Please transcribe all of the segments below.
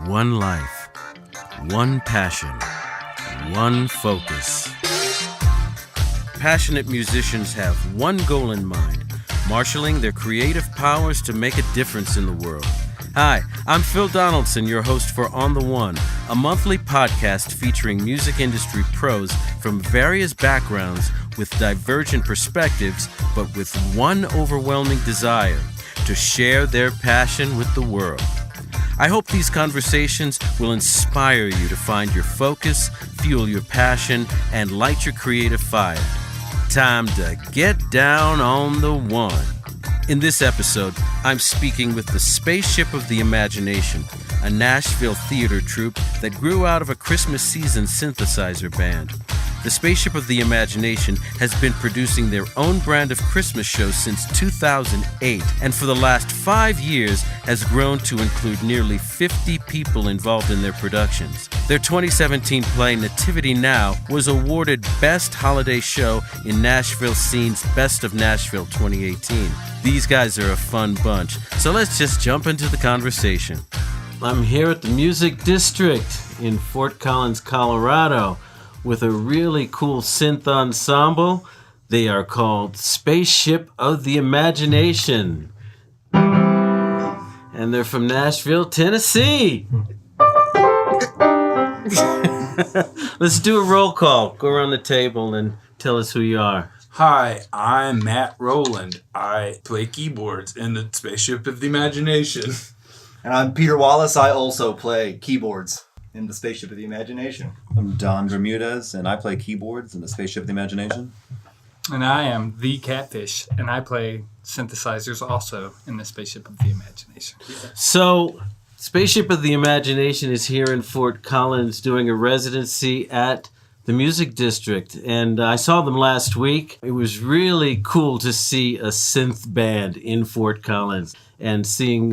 One life, one passion, one focus. Passionate musicians have one goal in mind, marshaling their creative powers to make a difference in the world. Hi, I'm Phil Donaldson, your host for On the One, a monthly podcast featuring music industry pros from various backgrounds with divergent perspectives, but with one overwhelming desire: to share their passion with the world. I hope these conversations will inspire you to find your focus, fuel your passion, and light your creative fire. Time to get down on the one. In this episode, I'm speaking with the Spaceship of the Imagination, a Nashville theater troupe that grew out of a Christmas season synthesizer band. The Spaceship of the Imagination has been producing their own brand of Christmas shows since 2008, and for the last 5 years has grown to include nearly 50 people involved in their productions. Their 2017 play Nativity Now was awarded Best Holiday Show in Nashville Scene's Best of Nashville 2018. These guys are a fun bunch, so let's just jump into the conversation. I'm here at the Music District in Fort Collins, Colorado, with a really cool synth ensemble. They are called Spaceship of the Imagination. And they're from Nashville, Tennessee. Let's do a roll call. Go around the table and tell us who you are. Hi, I'm Matt Rowland. I play keyboards in the Spaceship of the Imagination. And I'm Peter Wallace. I also play keyboards in the Spaceship of the Imagination. I'm Don Bermudez, and I play keyboards in the Spaceship of the Imagination. And I am the Catfish, and I play synthesizers also in the Spaceship of the Imagination. So, Spaceship of the Imagination is here in Fort Collins doing a residency at the Music District, and I saw them last week. It was really cool to see a synth band in Fort Collins and seeing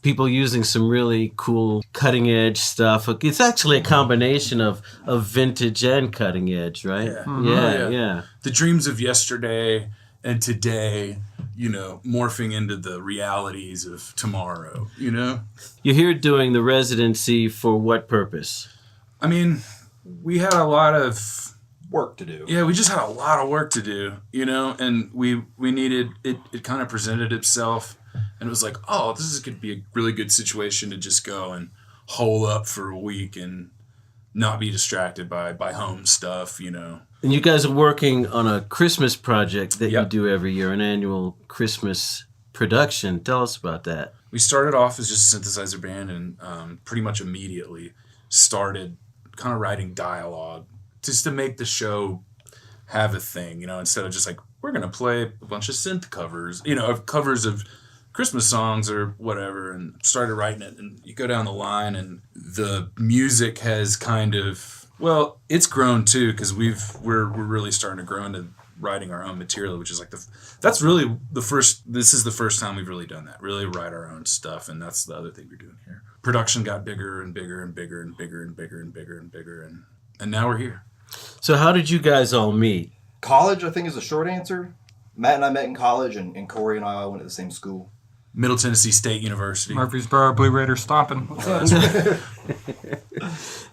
people using some really cool cutting-edge stuff. It's actually a combination of vintage and cutting-edge, right? Yeah. Mm-hmm. Yeah. The dreams of yesterday and today, morphing into the realities of tomorrow, You're here doing the residency for what purpose? I mean, we had a lot of work to do. Yeah, we just had a lot of work to do, and we needed it. It kind of presented itself, and it was like, oh, this could be a really good situation to just go and hole up for a week and not be distracted by home stuff, And you guys are working on a Christmas project that Yep. you do every year, an annual Christmas production. Tell us about that. We started off as just a synthesizer band, and pretty much immediately started kind of writing dialogue just to make the show have a thing, instead of just like, we're going to play a bunch of synth covers, of covers of Christmas songs or whatever, and started writing it. And you go down the line and the music has kind of, well, it's grown too, because we're really starting to grow into writing our own material, which is like this is the first time we've really done that, really write our own stuff. And that's the other thing we're doing here. Production got bigger and bigger and bigger and bigger and bigger and bigger and bigger, and now we're here. So how did you guys all meet? College, I think, is the short answer. Matt and I met in college, and Corey and I went to the same school. Middle Tennessee State University. Murfreesboro Blue Raiders stomping. What's up?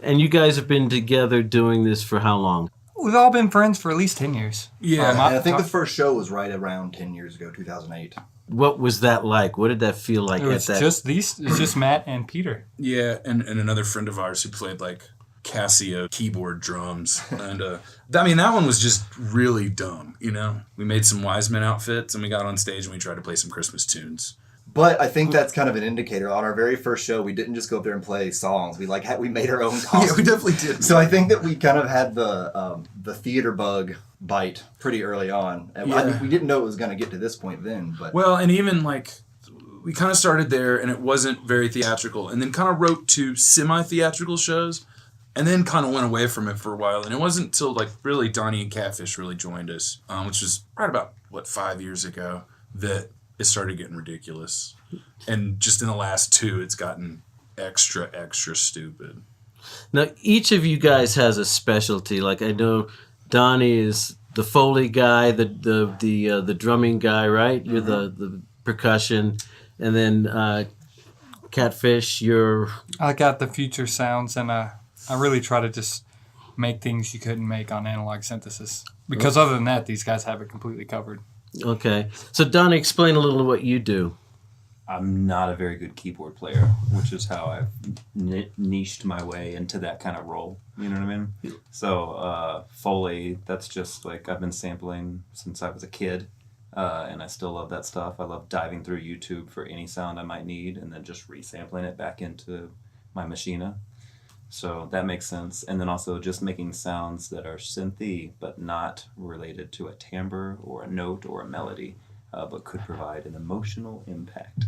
And you guys have been together doing this for how long? We've all been friends for at least 10 years. Yeah. And I think the first show was right around 10 years ago, 2008. What was that like? What did that feel like It was at that? it's just Matt and Peter. Yeah, and another friend of ours who played like Casio keyboard drums. And that one was just really dumb, We made some Wise Men outfits and we got on stage and we tried to play some Christmas tunes. But I think that's kind of an indicator. On our very first show, we didn't just go up there and play songs. We made our own costumes. Yeah, we definitely did. So I think that we kind of had the theater bug bite pretty early on. And Yeah. we didn't know it was going to get to this point then. But Well, and even like we kind of started there and it wasn't very theatrical, and then kind of wrote 2 semi-theatrical shows, and then kind of went away from it for a while. And it wasn't until like really Donnie and Catfish really joined us, which was right about 5 years ago, that it started getting ridiculous. And just in the last 2, it's gotten extra stupid. Now, each of you guys has a specialty. Like I know Donnie is the Foley guy, the drumming guy, right? You're the percussion, and then Catfish, you're... I got the future sounds, and I really try to just make things you couldn't make on analog synthesis. Because other than that, these guys have it completely covered. Okay. So, Donnie, explain a little what you do. I'm not a very good keyboard player, which is how I've niched my way into that kind of role. You know what I mean? So Foley, that's just like I've been sampling since I was a kid, and I still love that stuff. I love diving through YouTube for any sound I might need and then just resampling it back into my machina. So that makes sense. And then also just making sounds that are synthy but not related to a timbre or a note or a melody. But could provide an emotional impact.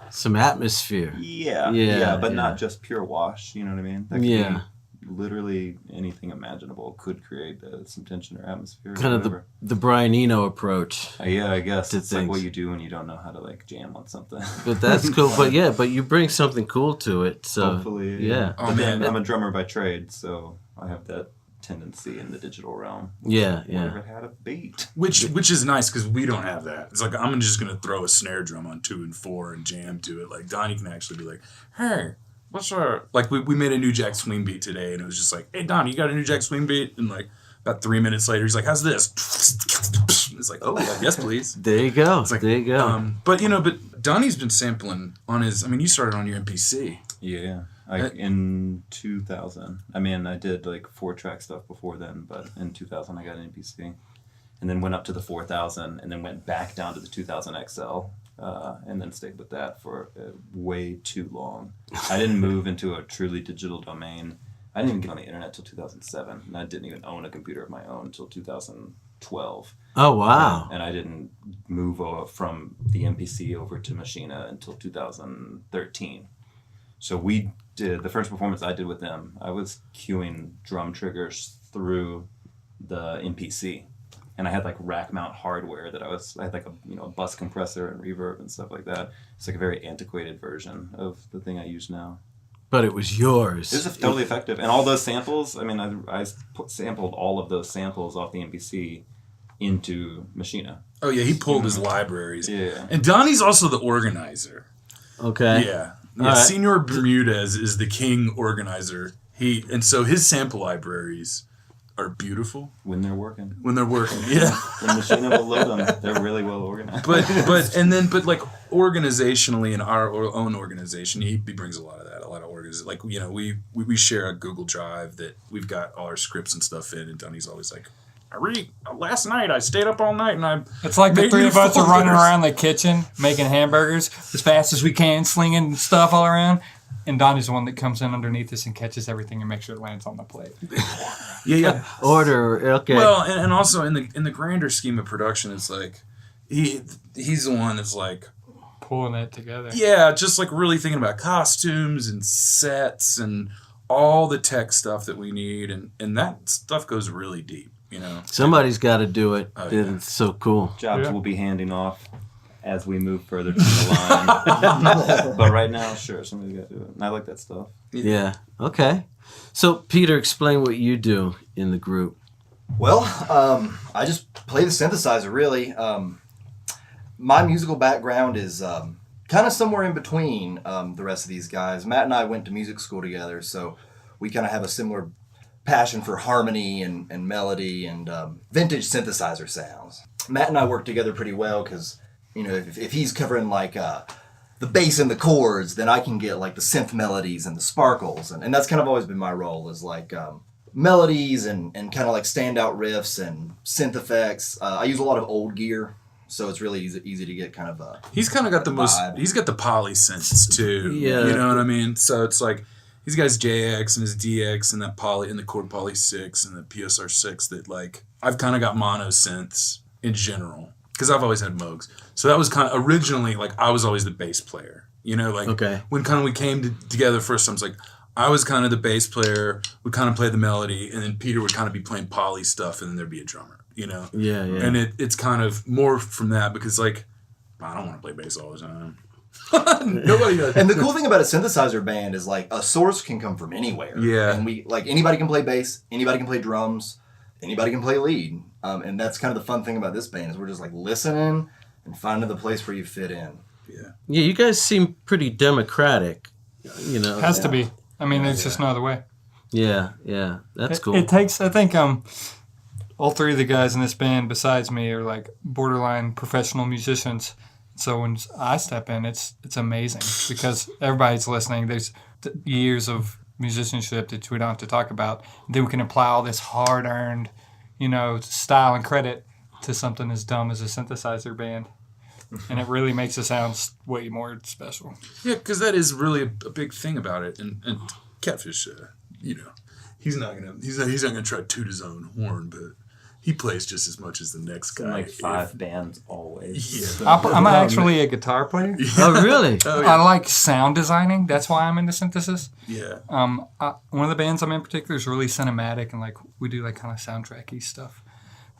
Some atmosphere. Yeah, but not just pure wash, you know what I mean? That could Yeah. be literally anything imaginable could create some tension or atmosphere. Kind of the Brian Eno approach. Yeah, I guess. to It's like what things. you do when you don't know how to like jam on something. But that's cool. But you bring something cool to it. So, Hopefully. yeah. Oh, But then man. I'm a drummer by trade, so I have that tendency in the digital realm. Yeah. Never had a beat. Which is nice because we don't have that. It's like I'm just gonna throw a snare drum on 2 and 4 and jam to it. Like Donnie can actually be like, "Hey, what's up?" Like we made a New Jack Swing beat today, and it was just like, "Hey Donnie, you got a New Jack Swing beat?" And like about 3 minutes later, he's like, "How's this?" It's like, "Oh yeah, yes please." There you go. It's like, there you go. But Donnie's been sampling on his. I mean, you started on your MPC. Yeah. In 2000. I mean, I did like 4-track stuff before then, but in 2000 I got an NPC. And then went up to the 4000 and then went back down to the 2000 XL and then stayed with that for way too long. I didn't move into a truly digital domain. I didn't even get on the internet till 2007, and I didn't even own a computer of my own until 2012. Oh, wow. And I didn't move from the MPC over to Machina until 2013. So we did the first performance I did with them. I was cueing drum triggers through the MPC, and I had like rack mount hardware that I had like a bus compressor and reverb and stuff like that. It's like a very antiquated version of the thing I use now. But it was yours. It was totally effective, and all those samples. I mean, I sampled all of those samples off the MPC into Machina. Oh yeah, he pulled his libraries. Yeah. And Donnie's also the organizer. Okay. Yeah. All right. Senor Bermudez is the king organizer. And so his sample libraries are beautiful When they're working. when they're working. Yeah. When Machina will load them, they're really well organized. But like organizationally in our own organization, he brings a lot of that, a lot of organization. Like, you know, we share a Google Drive that we've got all our scripts and stuff in, and Donnie's always like, last night I stayed up all night and It's like the made three new of us are running folders." around the kitchen making hamburgers as fast as we can, slinging stuff all around. And Donnie's the one that comes in underneath us and catches everything and makes sure it lands on the plate. Yeah. Order. Okay. Well, and also in the grander scheme of production, it's like he's the one that's like, Pulling it together. yeah, just like really thinking about costumes and sets and all the tech stuff that we need, and that stuff goes really deep, you know. Somebody's got to do it. Oh, yeah. It's so cool. Jobs Yeah. will be handing off as we move further down the line. But right now, sure, somebody's got to do it. And I like that stuff. Yeah. Okay. So, Peter, explain what you do in the group. Well, I just play the synthesizer, really. My musical background is kind of somewhere in between the rest of these guys. Matt and I went to music school together, so we kind of have a similar passion for harmony and melody and vintage synthesizer sounds. Matt and I work together pretty well because, you know, if he's covering like the bass and the chords, then I can get like the synth melodies and the sparkles. And that's kind of always been my role, is like melodies and kind of like standout riffs and synth effects. I use a lot of old gear, so it's really easy to get kind of a... He's kind of got the most. Vibe. He's got the poly synths too. Yeah. You know what I mean. So it's like he's got his JX and his DX and that poly and the Chord Poly 6 and the PSR 6 that like I've kind of got mono synths in general because I've always had Moogs. So that was kind of originally like I was always the bass player. You know, like Okay. when kind of we came together first, I was like I was kind of the bass player, would kind of play the melody, and then Peter would kind of be playing poly stuff, and then there'd be a drummer. You know. Yeah. Yeah. And it's kind of more from that because, like, I don't want to play bass all the time. Nobody does. And the cool thing about a synthesizer band is like a source can come from anywhere. Yeah. And we like anybody can play bass, anybody can play drums, anybody can play lead. And that's kind of the fun thing about this band is we're just like listening and finding the place where you fit in. Yeah. Yeah, you guys seem pretty democratic. You know, Has to be. I mean, there's just no other way. Yeah, that's cool. It takes, I think, all three of the guys in this band besides me are like borderline professional musicians. So when I step in, it's amazing because everybody's listening. There's years of musicianship that we don't have to talk about. Then we can apply all this hard-earned, style and credit to something as dumb as a synthesizer band. And it really makes it sound way more special. Yeah, because that is really a big thing about it. And Catfish, he's not gonna try to toot his own horn, but he plays just as much as the next guy. Like 5 bands always. Yeah. I'm actually a guitar player. Oh, really? Oh, yeah. I like sound designing. That's why I'm into synthesis. Yeah. One of the bands I'm in particular is really cinematic, and like we do like kind of soundtracky stuff.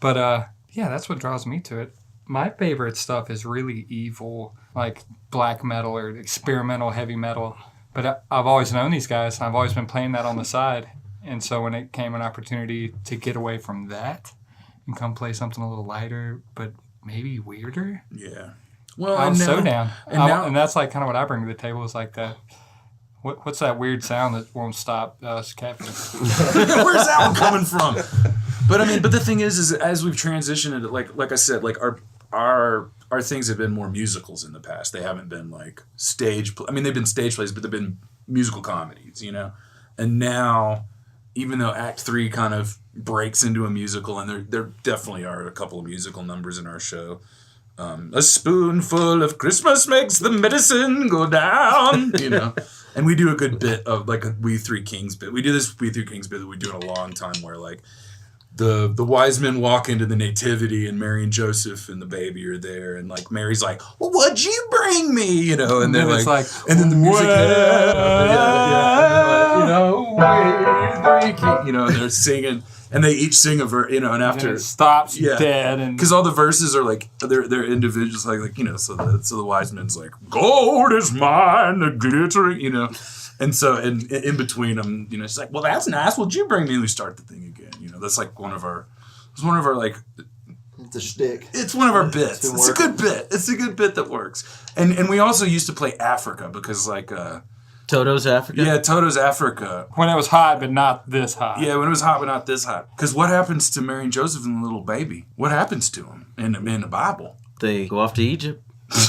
But that's what draws me to it. My favorite stuff is really evil, like black metal or experimental heavy metal. But I've always known these guys, and I've always been playing that on the side. And so when it came an opportunity to get away from that and come play something a little lighter, but maybe weirder, Yeah. Well, I was so down. And And that's like kind of what I bring to the table is like that. What's that weird sound that won't stop us catfish? Where's that one coming from? But the thing is as we've transitioned into like I said, like our things have been more musicals in the past. They haven't been like stage. They've been stage plays, but they've been musical comedies, And now, even though Act 3 kind of breaks into a musical, and there definitely are a couple of musical numbers in our show. A spoonful of Christmas makes the medicine go down, And we do a good bit of like a We Three Kings bit. We do this We Three Kings bit that we do in a long time where like the wise men walk into the nativity and Mary and Joseph and the baby are there and like Mary's like, well, what'd you bring me? And they're it's like, and then the music and they're singing and they each sing a verse, and after it stops dead, and because all the verses are like they're individuals, so the wise men's like, gold is mine, the glittering, and so and in between them, she's like, well, that's nice. Would you bring me? And we start the thing again. That's like one of our like. It's a shtick. It's one of our bits. It's a good bit. It's a good bit that works. And we also used to play Africa because like. Toto's Africa? Yeah, Toto's Africa. When it was hot, but not this hot. Yeah, when it was hot, but not this hot. Because what happens to Mary and Joseph and the little baby? What happens to them in the Bible? They go off to Egypt.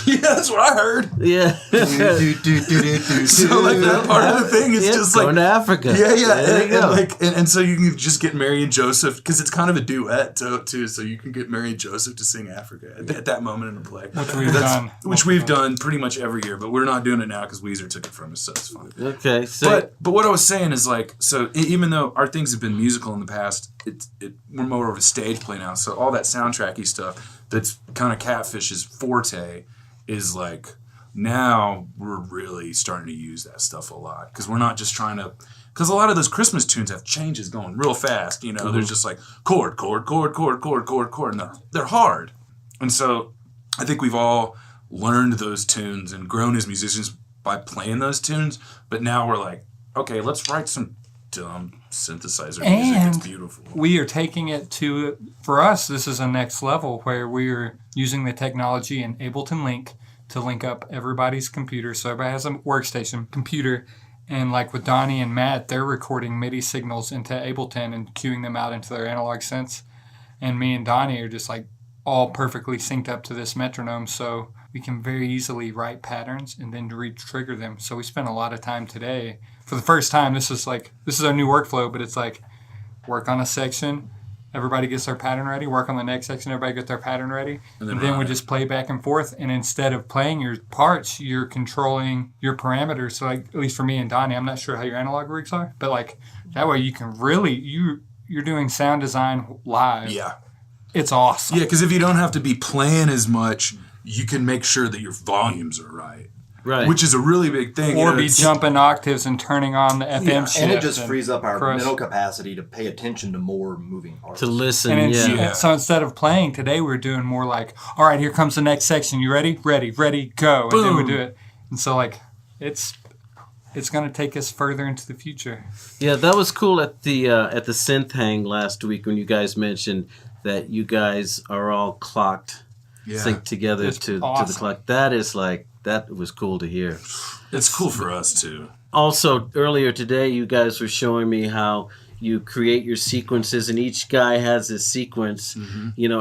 Yeah, that's what I heard. Yeah. So like that part of the thing is just like going to Africa. Yeah. And so you can just get Mary and Joseph because it's kind of a duet too. So you can get Mary and Joseph to sing Africa at that moment in the play, which we've done pretty much every year. But we're not doing it now because Weezer took it from us, so it's fine. Okay. So, but what I was saying is like, so even though our things have been musical in the past, we're more of a stage play now. So all that soundtracky stuff that's kind of Catfish's forte is like now we're really starting to use that stuff a lot because we're not just trying to, because a lot of those Christmas tunes have changes going real fast, Mm-hmm. There's just like chord, and they're hard. And so I think we've all learned those tunes and grown as musicians by playing those tunes, but now we're like, okay, let's write some dumb synthesizer music. It's beautiful. We are taking it to, for us, this is a next level where we are using the technology in Ableton Link to link up everybody's computer. So everybody has a workstation computer, and like with Donnie and Matt, they're recording MIDI signals into Ableton and queuing them out into their analog synths. And me and Donnie are just like all perfectly synced up to this metronome. So we can very easily write patterns and then re-trigger them. So we spent a lot of time today. For the first time, this is our new workflow, but it's like work on a section, everybody gets their pattern ready, work on the next section, everybody gets their pattern ready, and then we just play back and forth. And instead of playing your parts, you're controlling your parameters. So like, at least for me and Donnie, I'm not sure how your analog rigs are, but like that way you can really, you're doing sound design live. Yeah. It's awesome. Yeah, because if you don't have to be playing as much, you can make sure that your volumes are right. Right. Which is a really big thing. Or be jumping octaves and turning on the FM shift. And it just frees up our mental capacity to pay attention to more moving parts. To listen, and so instead of playing, today we're doing more like, all right, here comes the next section. You ready? Ready, go. Boom. And then we do it. And so like, it's going to take us further into the future. Yeah, that was cool at the synth hang last week when you guys mentioned that you guys are all clocked, synced together to the clock. That is like that was cool to hear. It's cool for us too. Also, earlier today, you guys were showing me how you create your sequences, and each guy has his sequence,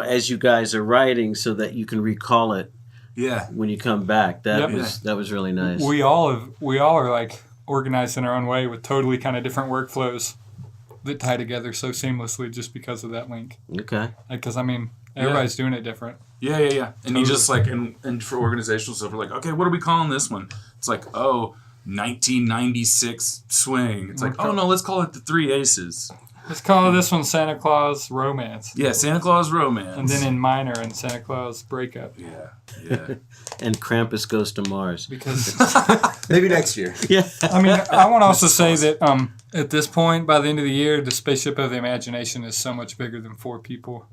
as you guys are writing, so that you can recall it when you come back. That was really nice. We all are like organized in our own way with totally kind of different workflows that tie together so seamlessly just because of that link. Okay. Because everybody's doing it different. Yeah. And totally. You just like, and for organizational stuff, we're like, okay, what are we calling this one? It's like, 1996 swing. It's like, oh no, let's call it the Three Aces. Let's call this one Santa Claus Romance. Yeah, Santa Claus Romance. And then in minor, and Santa Claus Breakup. Yeah. And Krampus Goes to Mars. Because maybe next year. Yeah. I want to also say that at this point, by the end of the year, the Spaceship of the Imagination is so much bigger than 4 people.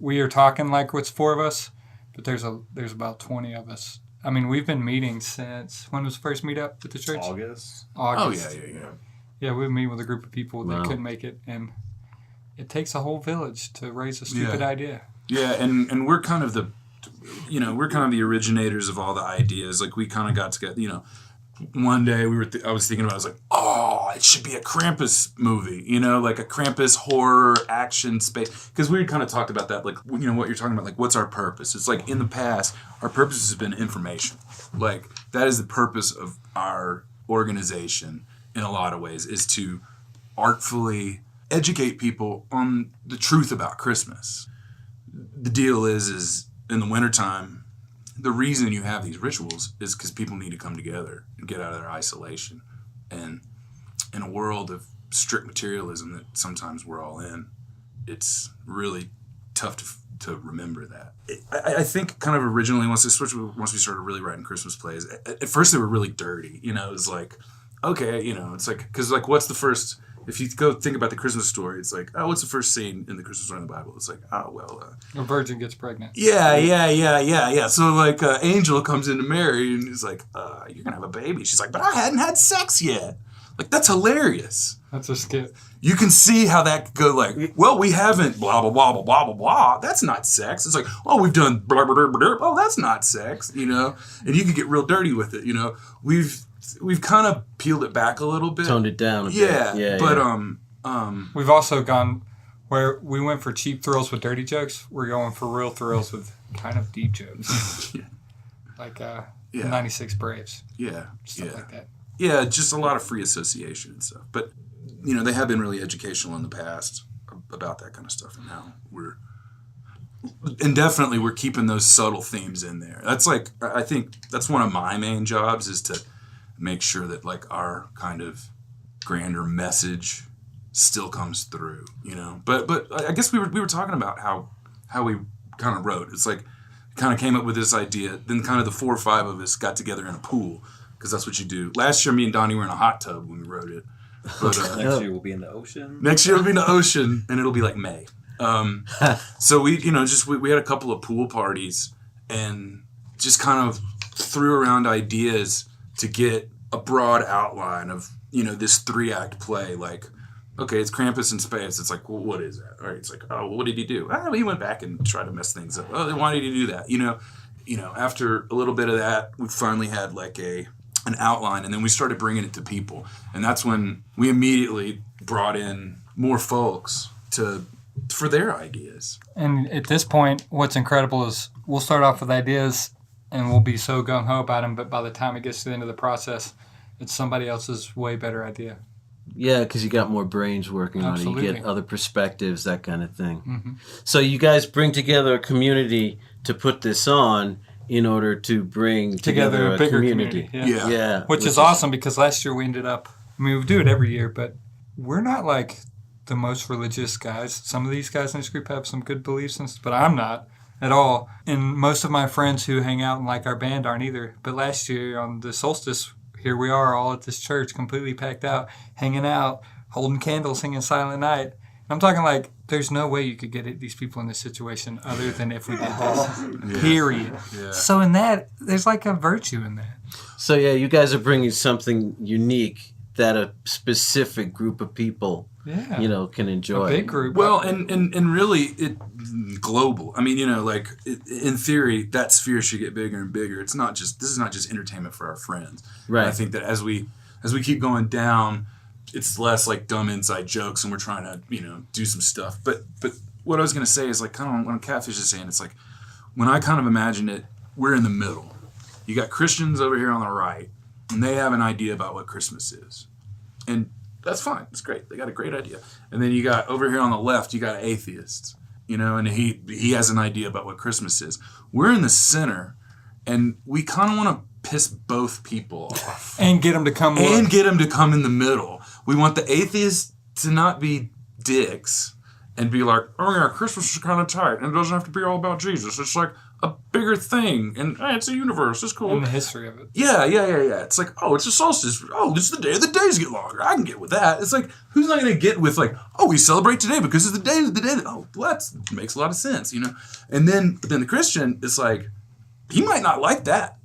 We are talking like it's 4 of us, but there's about 20 of us. We've been meeting since, when was the first meetup with the church? August. Oh, yeah. Yeah, we meet with a group of people that couldn't make it, and it takes a whole village to raise a stupid idea. Yeah, and we're kind of the originators of all the ideas. Like, we kind of got together, one day I was thinking about, I was like, it should be a Krampus movie, like a Krampus horror action space. Because we kind of talked about that, like, what you're talking about, like, what's our purpose? It's like, in the past, our purpose has been information. Like, that is the purpose of our organization in a lot of ways, is to artfully educate people on the truth about Christmas. The deal is in the wintertime, the reason you have these rituals is because people need to come together and get out of their isolation. And in a world of strict materialism that sometimes we're all in, it's really tough to remember that. I think kind of originally, once we started really writing Christmas plays, at first they were really dirty. It was like, okay, it's like, because like, what's the first... If you go think about the Christmas story, it's like, what's the first scene in the Christmas story in the Bible? It's like, a virgin gets pregnant. Yeah. So, like, angel comes into Mary, and he's like, you're going to have a baby. She's like, but I hadn't had sex yet. Like, that's hilarious. That's a skit. You can see how that could go, like, well, we haven't blah, blah, blah, blah, blah, blah, blah. That's not sex. It's like, we've done blah, blah, blah, blah. Oh, that's not sex, And you can get real dirty with it, We've kind of peeled it back a little bit. Toned it down a bit. Yeah. But, we've also gone where we went for cheap thrills with dirty jokes. We're going for real thrills with kind of deep jokes. Like 96 Braves. Yeah. Stuff like that. Yeah, just a lot of free association and stuff. But, they have been really educational in the past about that kind of stuff. And now definitely we're keeping those subtle themes in there. That's like, I think that's one of my main jobs, is to make sure that like our kind of grander message still comes through, But I guess we were talking about how we kind of wrote. It's like, kind of came up with this idea. Then kind of the 4 or 5 of us got together in a pool, because that's what you do. Last year, me and Donnie were in a hot tub when we wrote it. But next year we'll be in the ocean. Next year we'll be in the ocean, and it'll be like May. So we had a couple of pool parties, and just kind of threw around ideas to get a broad outline of, this 3-act play. Like, okay, it's Krampus in space. It's like, well, what is that? All right, it's like, what did he do? He went back and tried to mess things up. Oh, why did he do that? After a little bit of that, we finally had like an outline, and then we started bringing it to people. And that's when we immediately brought in more folks for their ideas. And at this point, what's incredible is we'll start off with ideas, and we'll be so gung-ho about them, but by the time it gets to the end of the process, it's somebody else's way better idea. Yeah, because you got more brains working Absolutely. on it. You get other perspectives, that kind of thing. Mm-hmm. So you guys bring together a community to put this on in order to bring together a bigger community. Yeah. Which is awesome, because last year we ended up, we do it every year, but we're not like the most religious guys. Some of these guys in this group have some good beliefs, but I'm not at all. And most of my friends who hang out and like our band aren't either. But last year on the solstice, here we are all at this church, completely packed out, hanging out, holding candles, singing Silent Night. And I'm talking like, there's no way you could get these people in this situation other than if we did this. Period. Yeah. So in that, there's like a virtue in that. So yeah, you guys are bringing something unique that a specific group of people Yeah. you know, can enjoy. A big group. Well, and really, it global. I mean, you know, like in theory, that sphere should get bigger and bigger. This is not just entertainment for our friends. Right. And I think that as we keep going down, it's less like dumb inside jokes, and we're trying to, you know, do some stuff. But what I was gonna say is like kind of what Catfish is saying. It's like when I kind of imagine it, we're in the middle. You got Christians over here on the right, and they have an idea about what Christmas is, and that's fine. It's great. They got a great idea. And then you got over here on the left, you got atheists, you know, and he has an idea about what Christmas is. We're in the center, and we kind of want to piss both people off. And get them to come And get them to come in the middle. We want the atheists to not be dicks and be like, oh yeah, Christmas is kind of tight, and it doesn't have to be all about Jesus. It's like a bigger thing, and hey, it's a universe. It's cool. And the history of it. Yeah. It's like, oh, it's a solstice. Oh, this is the day of the days get longer. I can get with that. It's like, who's not going to get with like, oh, we celebrate today because it's the day that, oh, well, that makes a lot of sense, you know? And then the Christian is like, he might not like that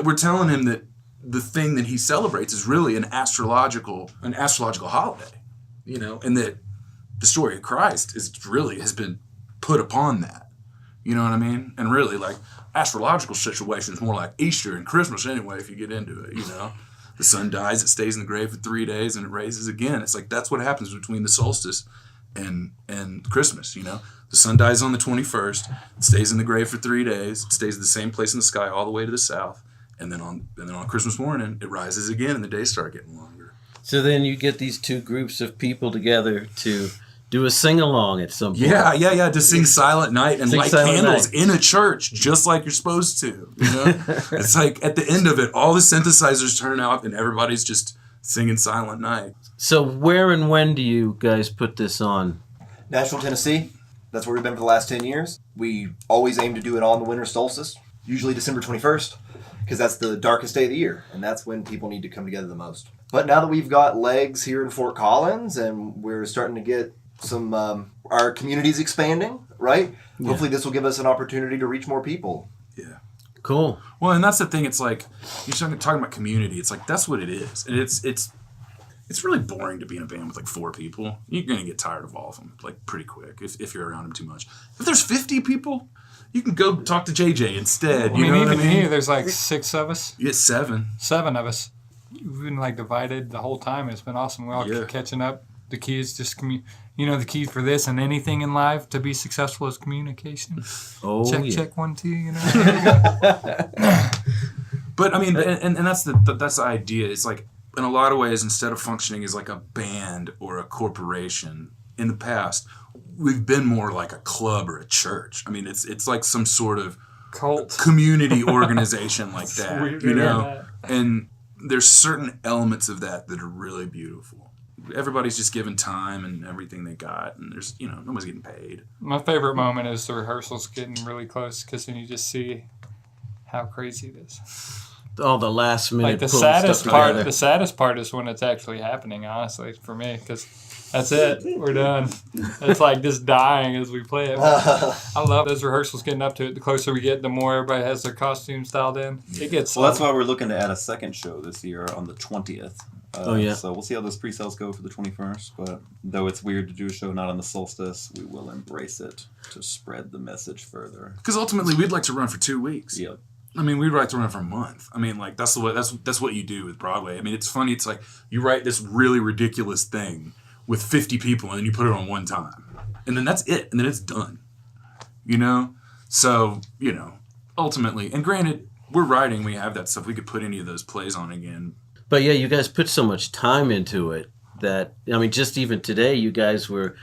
we're telling him that the thing that he celebrates is really an astrological holiday, you know, and that the story of Christ has been put upon that. You know what I mean? And really, like, astrological situation is more like Easter and Christmas anyway, if you get into it, you know? The sun dies, it stays in the grave for 3 days, and it raises again. It's like, that's what happens between the solstice and Christmas, you know? The sun dies on the 21st, it stays in the grave for 3 days, it stays in the same place in the sky all the way to the south, and then on Christmas morning, it rises again, and the days start getting longer. So then you get these two groups of people together to do a sing-along at some point. Yeah, to sing Silent Night and light candles in a church, just like you're supposed to, you know? It's like, at the end of it, all the synthesizers turn out and everybody's just singing Silent Night. So where and when do you guys put this on? Nashville, Tennessee. That's where we've been for the last 10 years. We always aim to do it on the winter solstice, usually December 21st, because that's the darkest day of the year, and that's when people need to come together the most. But now that we've got legs here in Fort Collins, and we're starting to get some, our community's expanding, right? Yeah. Hopefully this will give us an opportunity to reach more people. Yeah. Cool. Well, and that's the thing. It's like, you're talking about community. It's like, that's what it is. And it's really boring to be in a band with like 4 people. You're going to get tired of all of them, like, pretty quick if you're around them too much. If there's 50 people, you can go talk to JJ instead. You know what I mean? Here, there's like 6 of us. Yeah, 7. 7 of us. We've been like divided the whole time. It's been awesome. We're all catching up. The key is just the key for this and anything in life to be successful is communication. Oh, check 1 2. You know. But I mean, and that's the idea. It's like, in a lot of ways, instead of functioning as like a band or a corporation in the past, we've been more like a club or a church. I mean, it's like some sort of cult community organization like that, weird, you know. And there's certain elements of that are really beautiful. Everybody's just given time and everything they got, and there's, you know, nobody's getting paid. My favorite moment is the rehearsals getting really close, because then you just see how crazy it is. All the last minute. Like the saddest part. The saddest part is when it's actually happening. Honestly, for me, because that's it. We're done. It's like just dying as we play it. I love those rehearsals. Getting up to it. The closer we get, the more everybody has their costumes dialed in. It gets. Well, that's why we're looking to add a second show this year on the 20th. So we'll see how those pre-sales go for the 21st. But though it's weird to do a show not on the solstice, we will embrace it to spread the message further. Because ultimately, we'd like to run for 2 weeks. Yep. I mean, we'd like to run for a month. I mean, like, that's what you do with Broadway. I mean, it's funny. It's like you write this really ridiculous thing with 50 people, and then you put it on one time, and then that's it, and then it's done. You know, so you know, ultimately, and granted, we're writing. We have that stuff. We could put any of those plays on again. But yeah, you guys put so much time into it that, I mean, just even today, you guys were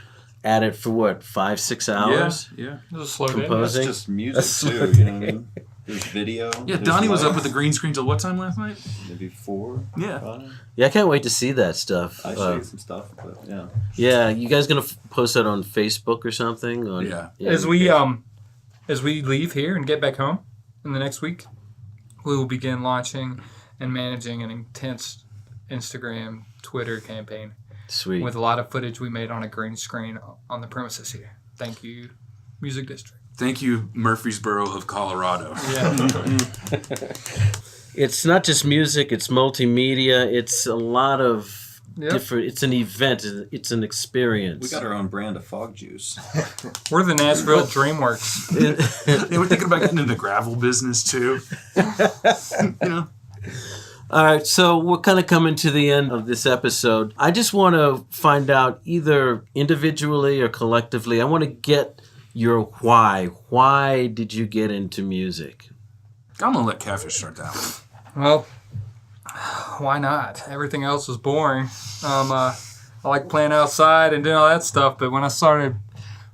at it for what, 5-6 hours? Yeah. It was a slow day. Composing. That's just music too. You know what I mean? There's video. Yeah, Donnie was up with the green screen till what time last night? Maybe 4. Yeah. Yeah, I can't wait to see that stuff. I show you some stuff, but yeah. Yeah, you guys gonna post that on Facebook or something? Yeah. As we leave here and get back home in the next week, we will begin launching and managing an intense Instagram, Twitter campaign. Sweet. With a lot of footage we made on a green screen on the premises here. Thank you, Music District. Thank you, Murfreesboro of Colorado. Yeah. It's not just music, it's multimedia. It's a lot of different. It's an event. It's an experience. We got our own brand of fog juice. We're the Nashville DreamWorks. Yeah, we're thinking about getting into the gravel business too. You know. All right, so we're kind of coming to the end of this episode. I just want to find out, either individually or collectively, I want to get your why. Why did you get into music? I'm going to let Catfish start that one. Well, why not? Everything else was boring. I like playing outside and doing all that stuff, but when I started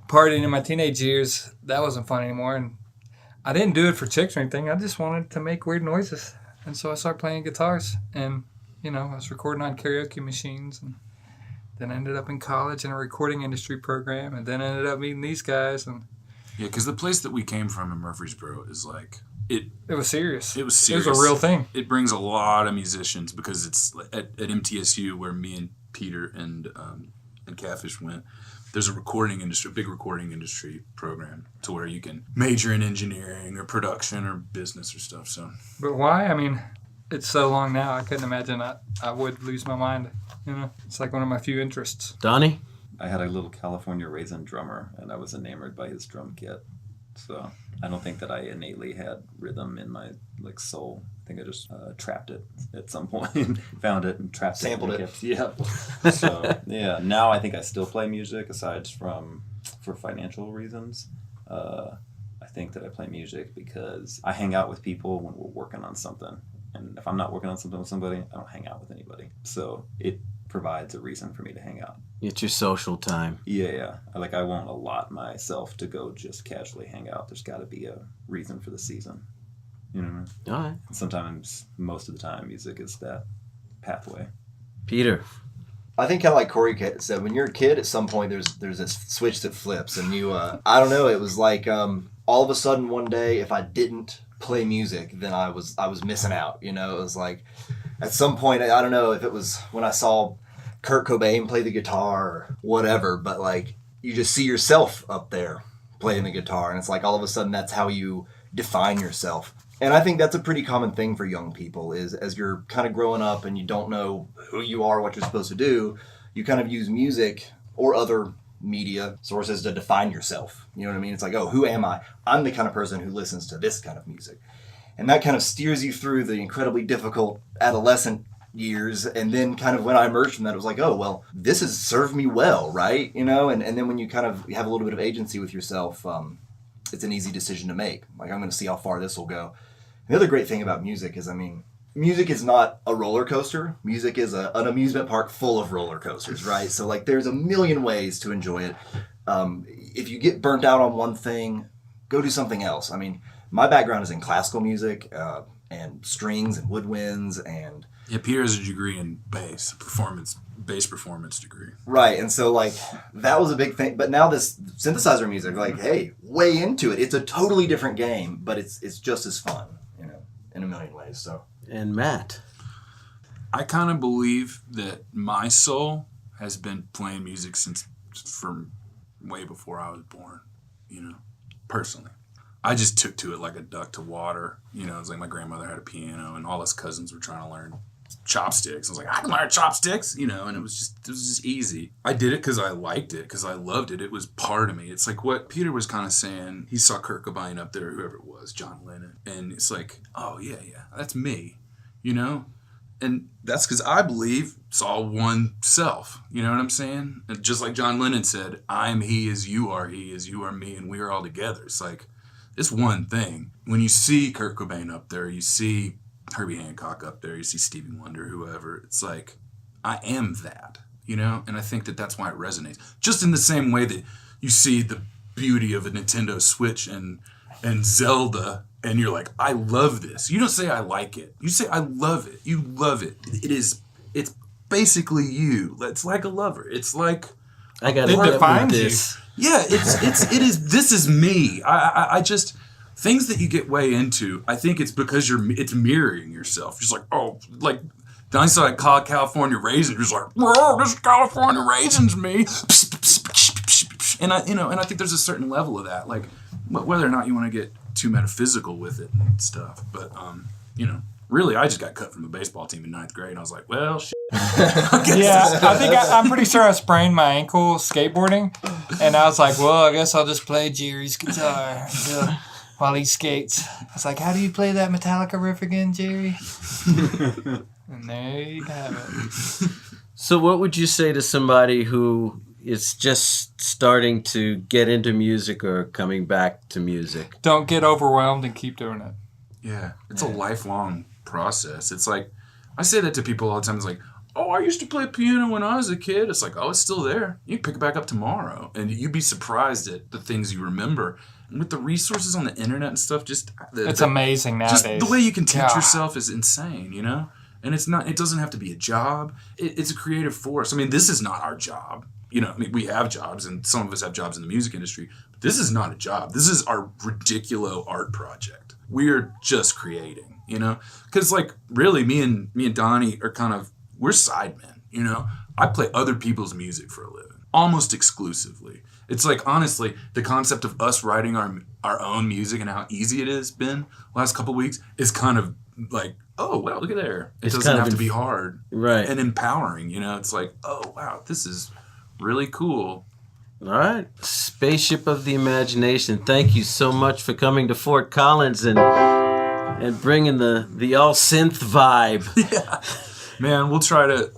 partying in my teenage years, that wasn't fun anymore. And I didn't do it for chicks or anything. I just wanted to make weird noises. And so I started playing guitars, and, you know, I was recording on karaoke machines, and then I ended up in college in a recording industry program, and then I ended up meeting these guys. And yeah, because the place that we came from in Murfreesboro is like, it was serious. It was serious. It was a real thing. It brings a lot of musicians, because it's at MTSU, where me and Peter and Catfish went. There's a big recording industry program, to where you can major in engineering or production or business or stuff. So, but why? I mean, it's so long now. I couldn't imagine I would lose my mind. You know, it's like one of my few interests. Donnie? I had a little California raisin drummer, and I was enamored by his drum kit. So I don't think that I innately had rhythm in my soul. I think I just trapped it at some point, found it and trapped Sampled it. it. Yep. So yeah, now I think I still play music, aside from for financial reasons. I think that I play music because I hang out with people when we're working on something, and if I'm not working on something with somebody, I don't hang out with anybody. So it provides a reason for me to hang out. It's your social time. Yeah. I won't allot myself to go just casually hang out. There's got to be a reason for the season. You know what I mean? All right. Sometimes, most of the time, music is that pathway. Peter? I think kind of like Corey said, when you're a kid, at some point there's this switch that flips, and you, I don't know, it was like all of a sudden one day, if I didn't play music, then I was missing out. You know, it was like at some point, I don't know if it was when I saw Kurt Cobain play the guitar or whatever, but like you just see yourself up there playing the guitar, and it's like all of a sudden that's how you define yourself. And I think that's a pretty common thing for young people, is as you're kind of growing up and you don't know who you are, what you're supposed to do, you kind of use music or other media sources to define yourself. You know what I mean? It's like, oh, who am I? I'm the kind of person who listens to this kind of music. And that kind of steers you through the incredibly difficult adolescent years. And then kind of when I emerged from that, it was like, oh, well, this has served me well, right? You know, and then when you kind of have a little bit of agency with yourself, it's an easy decision to make. Like, I'm going to see how far this will go. And the other great thing about music is, I mean, music is not a roller coaster. Music is an amusement park full of roller coasters, right? So, like, there's a million ways to enjoy it. If you get burnt out on one thing, go do something else. I mean, my background is in classical music and strings and woodwinds and... Yeah, Peter has a degree in bass performance degree. Right, and so, like, that was a big thing. But now this synthesizer music, like, hey, way into it. It's a totally different game, but it's just as fun, you know, in a million ways. So. And Matt? I kind of believe that my soul has been playing music from way before I was born, you know, personally. I just took to it like a duck to water. You know, it's like my grandmother had a piano and all us cousins were trying to learn chopsticks. I was like, I can learn chopsticks, you know, and it was just easy. I did it because I liked it, because I loved it. It was part of me. It's like what Peter was kind of saying. He saw Kurt Cobain up there, whoever it was, John Lennon. And it's like, oh, yeah, that's me, you know? And that's because I believe it's all one self. You know what I'm saying? And just like John Lennon said, I'm he as you are me, and we are all together. It's like, it's one thing. When you see Kurt Cobain up there, you see Herbie Hancock up there, you see Stevie Wonder, whoever, it's like, I am that, you know? And I think that that's why it resonates. Just in the same way that you see the beauty of a Nintendo Switch and Zelda, and you're like, I love this. You don't say I like it. You say I love it. You love it. It's basically you. It's like a lover. It's like... I got it defines you. Yeah, it is. This is me. I just things that you get way into. I think it's because it's mirroring yourself. Just like, oh, like then I saw California Raisins. Just like, whoa, this is California Raisins, me. And I think there's a certain level of that. Like whether or not you want to get too metaphysical with it and stuff, but you know, really, I just got cut from the baseball team in 9th grade. And I was like, well, shit. Yeah, I think I'm pretty sure I sprained my ankle skateboarding, and I was like, well, I guess I'll just play Jerry's guitar while he skates. I was like, how do you play that Metallica riff again, Jerry? And there you have it. So what would you say to somebody who is just starting to get into music or coming back to music? Don't get overwhelmed and keep doing it. Yeah, it's a lifelong process. It's like, I say that to people all the time. It's like, oh, I used to play piano when I was a kid. It's like, oh, it's still there. You can pick it back up tomorrow. And you'd be surprised at the things you remember. And with the resources on the internet and stuff, it's amazing nowadays. Just the way you can teach yourself is insane, you know? And it doesn't have to be a job. It's a creative force. I mean, this is not our job. You know, I mean, we have jobs, and some of us have jobs in the music industry. But this is not a job. This is our ridiculous art project. We're just creating, you know? Because, like, really, me and Donnie are we're sidemen, you know? I play other people's music for a living, almost exclusively. It's like, honestly, the concept of us writing our own music and how easy it has been last couple weeks is kind of like, oh, wow, look at there. It doesn't have to be hard. Right. And empowering, you know? It's like, oh, wow, this is really cool. All right. Spaceship of the Imagination, thank you so much for coming to Fort Collins and bringing the all synth vibe. Yeah. Man, we'll try to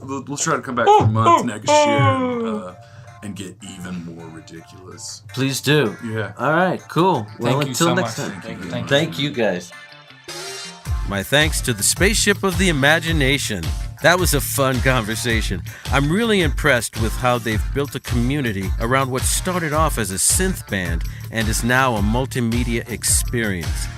come back for a month next year and get even more ridiculous. Please do. Yeah. All right, cool. Well, Thank you until so next much. time. Thank you guys. My thanks to the Spaceship of the Imagination. That was a fun conversation. I'm really impressed with how they've built a community around what started off as a synth band and is now a multimedia experience.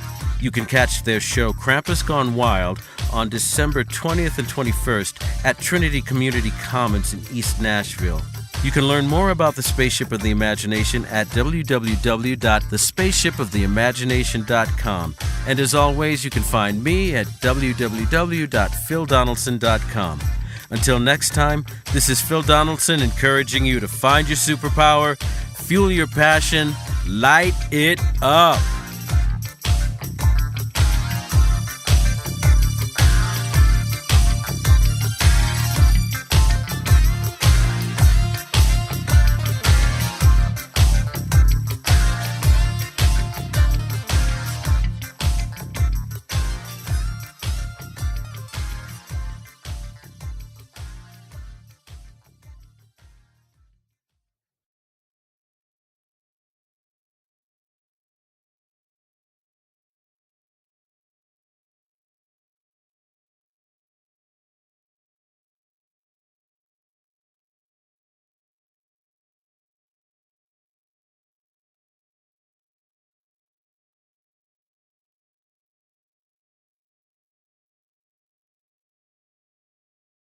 You can catch their show Krampus Gone Wild on December 20th and 21st at Trinity Community Commons in East Nashville. You can learn more about the Spaceship of the Imagination at www.thespaceshipoftheimagination.com. And as always, you can find me at www.phildonaldson.com. Until next time, this is Phil Donaldson encouraging you to find your superpower, fuel your passion, light it up.